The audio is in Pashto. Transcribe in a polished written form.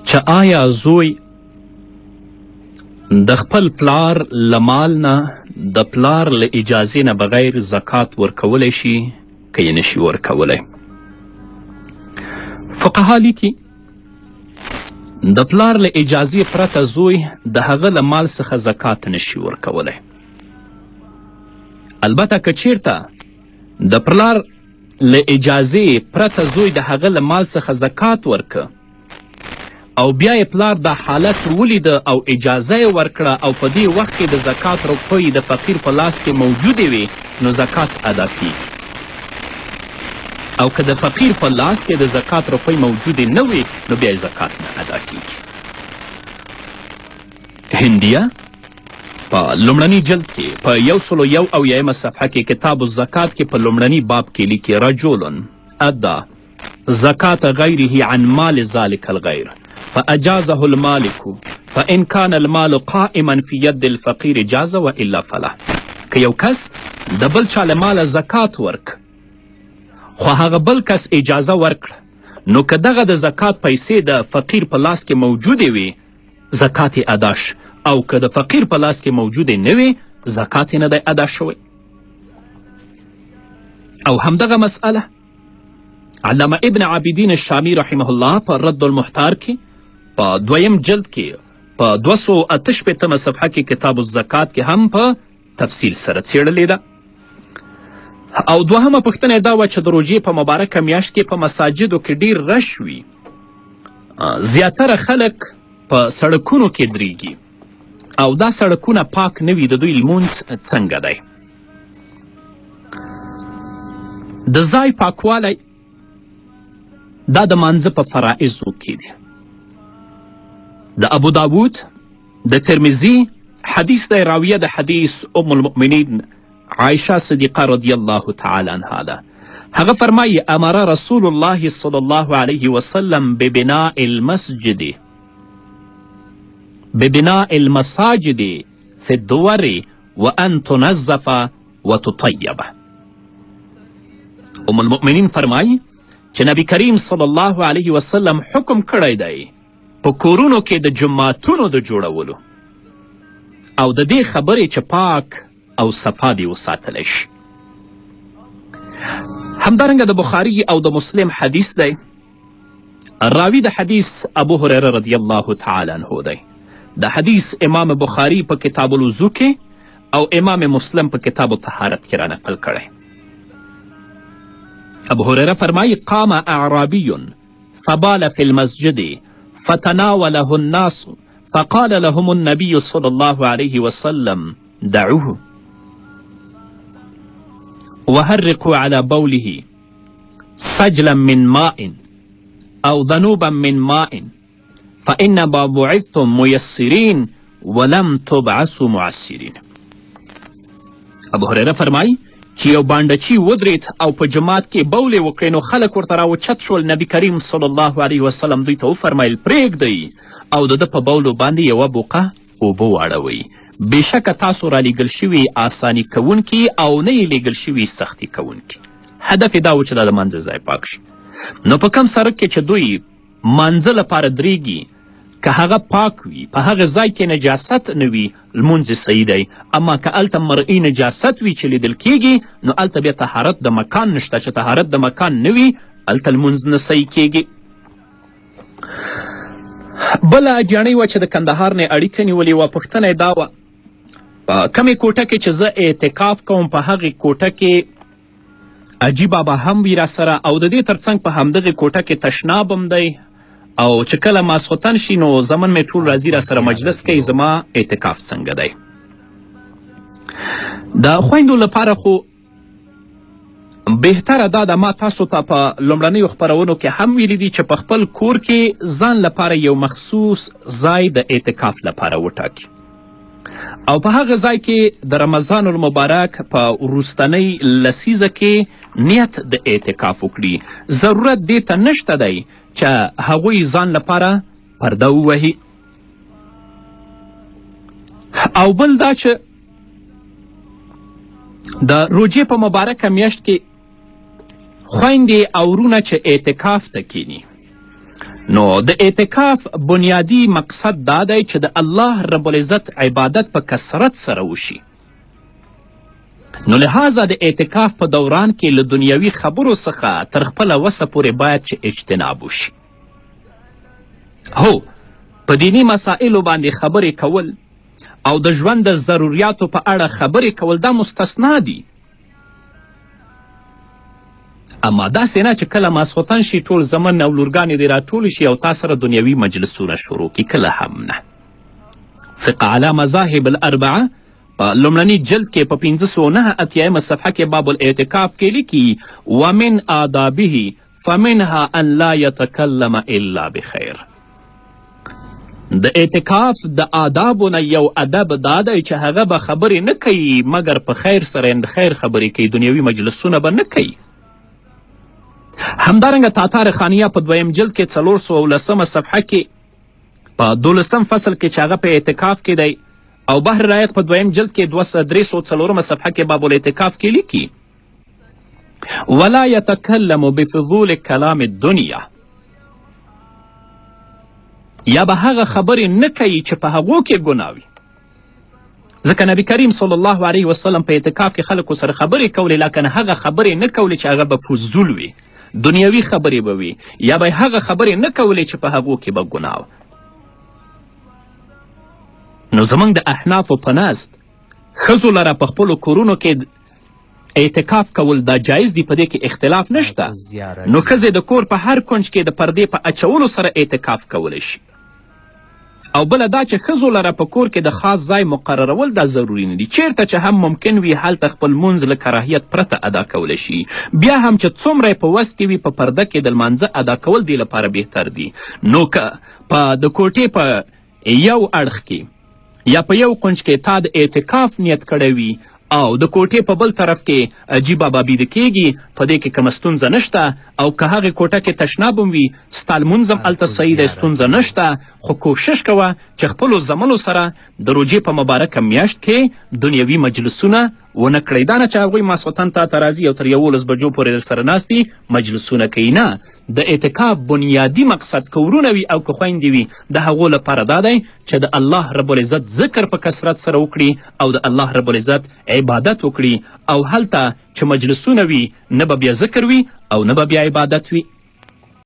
چې آیا زوی د خپل پلار له مال نه د پلار له اجازې نه بغیر زکات ورکولی شي که یې نشي ورکولی؟ فقها لیکي د پلار له اجازې پرته زوی د هغه له مال څخه زکات نشي ورکولی. البته که چیرته د پلار له اجازې پرته زوی د هغه له مال څخه زکات ورکه او بیا یې پلار دا حالت ولیده او اجازه یې ورکړه او په دې وخت کې د زکات روپۍ د فقیر په لاس کې موجودې وي نو زکات ادا کیږي، او که د فقیر په لاس کې د زکات روپۍ موجودې نه وي نو بیا یې زکات نه ادا کیږي. هندیه په لومړني جلد کې په 101 صفحه کې کتاب الزکات کې په لومړني باب کې لیکي رجل ادى زکات غیره عن مال ذلك الغیر فأجازه المالك فإن كان المال قائما في يد الفقير جاز وإلا فلا. که یو کس د بل چا له ماله زکات ورک خو هغه بل کس اجازه ورکړه نو که دغه د زکات پیسې د فقیر په لاس کې موجودې وي زکات یې ادا ش، او که د فقیر په لاس کې موجودې نه وي زکات یې نه دی ادا شوی. او همدغه مسئله علامه ابن عابدین الشامی رحمه الله په رد المحتار کې په 2 جلد کې په 268 صفحه کې کتاب الزکات کې هم په تفصیل سره څیړلې ده. او دوهمه پوښتنه دا وه چې د روژې په مبارکه میاشت کې په مساجدو کې ډیر رش وي، زیاتره خلک په سړکونو کې دریږي او دا سړکونه پاک نه وي، د دوی لمونځ څنګه دی؟ د ځای پاکوالی دا د مانځه په فرائضو کې دی. د ابو داود د ترمذي حدیث دی، راویه د حدیث ام المؤمنین عایشه صدیقه رضی الله تعالی عنها ده. هغه فرمایي امر رسول الله صلی الله علیه وسلم ببناء المساجد في الدور وان تنظف وتطیب. ام المؤمنین فرمایي چې نبی کریم صلی الله علیه وسلم حکم کړی دی په کورونو کې د جوماتونو د جوړولو او د دې خبرې چې پاک او صفا دې وساتلی شي. همدارنګه د بخاري او د مسلم حدیث دی، راوی د حدیث ابو هریره رضی الله تعالی عنه دی. د حدیث امام بخاري په کتاب الوضو کې او امام مسلم په کتاب الطهارت کې را نقل کړی. ابو هريره فرمایي قام اعرابي فبال في المسجد فتناوله الناس فقال لهم النبي صلى الله عليه وسلم دعوه وهرقوا على بوله سجلا من ماء او ذنوبا من ماء فإنما بعثتم ميسرين ولم تبعثوا معسرين. ابو هريره فرمایي چې یو بانډچي ودرېد او په جماعت کې بولې وکړې نو خلک ورته راوچت شول. نبي کریم صلی الله علیه وسلم دوی ته وفرمیل پرېږدئ او د ده په بولو باندې یوه بوقه اوبه واړوئ. بېشکه تاسو رالیږل شوي آساني کوونکي او نه یې لیږل شوي سختي کوونکي. هدف یې دا و چې دا د منځه ځای پاک شي. نو په کم سړک کې چې دوی منځه لپاره درېږي که هغه پاک وي، په هغه ځای کې نجاست نه وي، لمونځ صحیح دی. اما که هلته مرئي نجاست وي چې لیدل کیږي نو هلته بیا طهارت د مکان نشته. چې طهارت د مکان نه وي هلته لمونځ نه صحیح کیږي. بله جاڼۍ وه چې د کندهار نه اړیکه نیولې وه. پوښتنه یې دا وه په کمې کوټه کې چې زه اعتکاف کوم په هغې کوټه کې حاجي بابا هم وي راسره او د دې ترڅنګ په همدغې کوټه کې تشناب هم دی او چې کله ماسخوتن شي نو زمن مې ټول راځي راسره مجلس کوي. زما اعتکاف څنګه دی؟ د خویندو لپاره خو بهتره دا ده، ما تاسو ته په لومړنیو خپرونو کې هم ویلي دي چې په خپل کور کې ځان لپاره یو مخصوص ځای د اعتکاف لپاره وټاکي او په هغه ځای کې د رمضان المبارک په وروستنۍ لسیزه کې نیت د اعتکاف وکړي. ضرورت دې ته نشته دی چې هغوی ځان لپاره پرده ووهي. او بل دا چې د روژې په مبارکه میاشت کې خویندې او ورونه چې اعتکاف ته کینی نو د اعتکاف بنیادی مقصد دا دی چې د الله رب العزت عبادت په کثرت سره وشي. نو لحاظه د اعتکاف په دوران کې له دنیوي خبرو څخه تر خپله وسه پورې باید چې اجتناب وشي. هو په دینی مسائلو باندې خبرې کول او د ژوند د ضروریاتو په اړه خبرې کول دا مستثنا دي، اما داسې نه چې کله ماسخوتن شي ټول زمن او لورګانې دې راټولې شي او تا سره دنیوي مجلسونه شروع کړي، کله هم نه. فقه علی مذاهب الاربعه په لومړني جلد کې په 589 صفحه کې باب الاعتکاف کې لیکي ومن آدابه فمنها ان لا يتکلم الا بخیر. د اعتکاف د آدابو نه یو ادب دا دی چې هغه به خبرې نه کوي مګر په خیر سره د خیر خبرې کوي، دنیوي مجلسونه به نه کوي. همدارنګه تاتار خانیه په 2 جلد کې 419 صفحه کې په 12 فصل کې چې هغه په اعتکاف کې دی او بحر رایق په 2 جلد کې 304 صفحه کې باب الاعتکاف کې لیکي ولا يتکلم بفضول کلام الدنیا، یا به هغه خبرې نه کوي چې په هغو کې ګناه وي. ځکه نبی کریم صلی الله علیه وسلم په اعتکاف کې خلکو سره خبرې کولې، لکن هغه خبرې نه کولې چې هغه به فضول وي، دنیوي خبرې به وي، یا به هغه خبرې نه کولې چې په هغو کې به ګناه. نو زموږ د احنافو په نزد ښځو لره په خپلو کورونو کې اعتکاف کول دا جایز دی، په دې کې اختلاف نشته. نو ښځې د کور په هر کنج کې د پردې په اچولو سره اعتکاف کولی شي. او بله دا چې ښځو لره په کور کې د خاص ځای مقررول دا ضروري نه دي، چیرته چې هم ممکن وي هلته خپل لمونځ له کراهیت پرته ادا کولی شي. بیا هم چې څومره په وس کې وي په پرده کې د لمانځه ادا کول دې لپاره بهتر دي. نو که په د کوټې په یو اړخ کې یا په یو کنج کې تا د اعتکاف نیت کړی وي او د کوټې په بل طرف کې عجیبه بابیده کیږي، په دې کې کومه ستونزه نشته. او که هغې کوټه کې تشناب هم وي ستا لمونځ هم هلته صحیح دی، ستونزه نشته. خو کوشش کوه چې خپلو زمنو سره د روژې په مبارکه میاشت کې دنیوي مجلسونه ونه کړئ. دا نه چې هغوی ماسخوتن تا ته راځي او تر 11 بجو پورې در سره ناست دي مجلسونه کوي. نه، د اعتکاف بنیادي مقصد که ورونه وي او که خویندې وي د هغو لپاره دا دی چې د الله رب العزت ذکر په کثرت سره وکړي او د الله رب العزت عبادت وکړي. او هلته چې مجلسونه وي نه به بیا ذکر وي او نه به بیا عبادت وي.